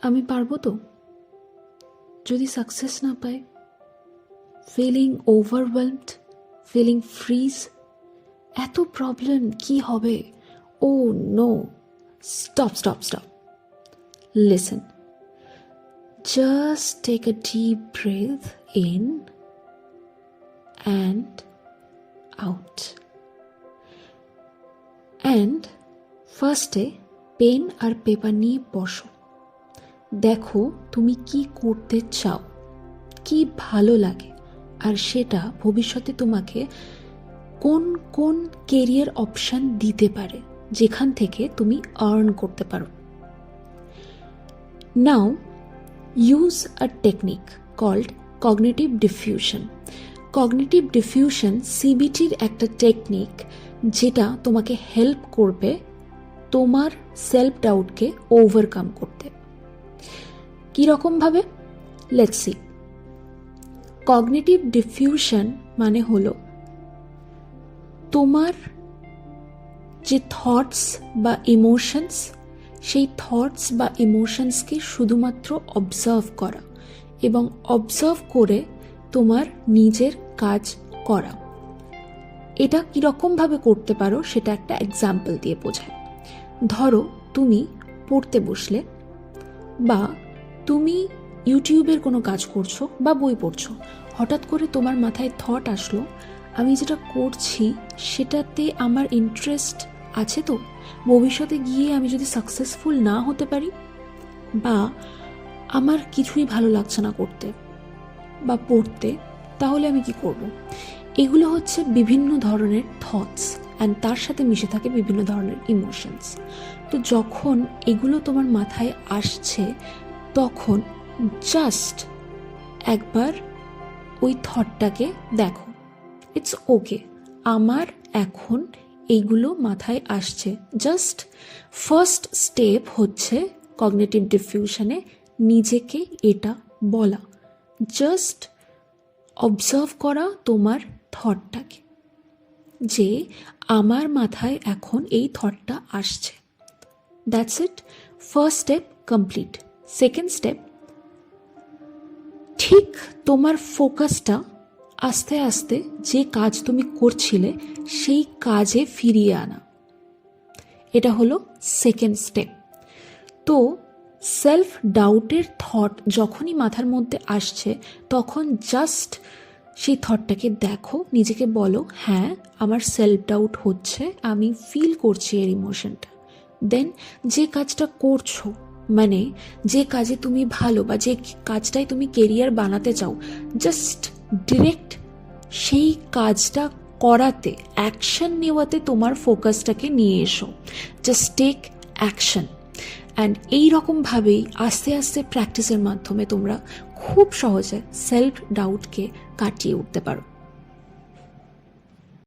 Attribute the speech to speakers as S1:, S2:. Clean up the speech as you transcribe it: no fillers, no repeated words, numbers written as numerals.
S1: আমি পারবো তো? যদি সাকসেস না পাই, ফিলিং ওভারওয়েলমড, ফিলিং ফ্রিজ, এত প্রবলেম কি হবে? Oh no, stop stop stop, listen, just take a deep breath in and out. And ফার্স্টে পেন আর পেপার নিয়ে বসো, দেখো তুমি কি করতে চাও, কি ভালো লাগে, আর সেটা ভবিষ্যতে তোমাকে কোন কোন কেরিয়ার অপশান দিতে পারে যেখান থেকে তুমি আর্ন করতে পারো। Now use a technique called cognitive defusion. Cognitive defusion সিবিটির একটা টেকনিক যেটা তোমাকে হেল্প করবে তোমার সেলফ ডাউটকে ওভারকাম করতে। কীরকমভাবে? Let's see. কগনিটিভ ডিফিউশন মানে হলো তোমার যে থটস বা ইমোশনস, সেই থটস বা ইমোশনসকে শুধুমাত্র অবজার্ভ করা এবং অবজার্ভ করে তোমার নিজের কাজ করা। এটা কীরকমভাবে করতে পারো সেটা একটা এক্সাম্পল দিয়ে বোঝায়। ধরো তুমি পড়তে বসলে, বা তুমি ইউটিউবের কোনো কাজ করছো বা বই পড়ছো, হঠাৎ করে তোমার মাথায় থট আসলো, আমি যেটা করছি সেটাতে আমার ইন্টারেস্ট আছে তো? ভবিষ্যতে গিয়ে আমি যদি সাকসেসফুল না হতে পারি, বা আমার কিছুই ভালো লাগছে না করতে বা পড়তে, তাহলে আমি কি করব? এগুলো হচ্ছে বিভিন্ন ধরনের থটস অ্যান্ড তার সাথে মিশে থাকে বিভিন্ন ধরনের ইমোশনস। তো যখন এগুলো তোমার মাথায় আসছে, তখন জাস্ট একবার ওই থটটাকে দেখো, ইটস ওকে, আমার এখন এইগুলো মাথায় আসছে। জাস্ট ফার্স্ট স্টেপ হচ্ছে কগনিটিভ ডিফিউশনে নিজেকে এটা বলা, জাস্ট অবজার্ভ করা তোমার থটটাকে, যে আমার মাথায় এখন এই থটটা আসছে। That's it, first step complete. Second step, ঠিক তোমার ফোকাসটা আস্তে আস্তে যে কাজ তুমি করছিলে সেই কাজে ফিরিয়ে আনা। এটা হলো সেকেন্ড স্টেপ। তো সেলফ ডাউটের থট যখনই মাথার মধ্যে আসছে, তখন জাস্ট সেই থটটাকে দেখো, নিজেকে বলো, হ্যাঁ আমার সেলফ ডাউট হচ্ছে, আমি ফিল করছি এর ইমোশনটা। দেন যে কাজটা করছো, মানে যে কাজে তুমি ভালো বা যে কাজটাই তুমি কেরিয়ার বানাতে চাও, জাস্ট ডিরেক্ট সেই কাজটা করাতে, অ্যাকশন নেওয়াতে তোমার ফোকাসটাকে নিয়ে এসো। Just take action. অ্যান্ড এইরকমভাবেই আস্তে আস্তে প্র্যাকটিসের মাধ্যমে তোমরা খুব সহজে সেলফ ডাউটকে কাটিয়ে উঠতে পারো।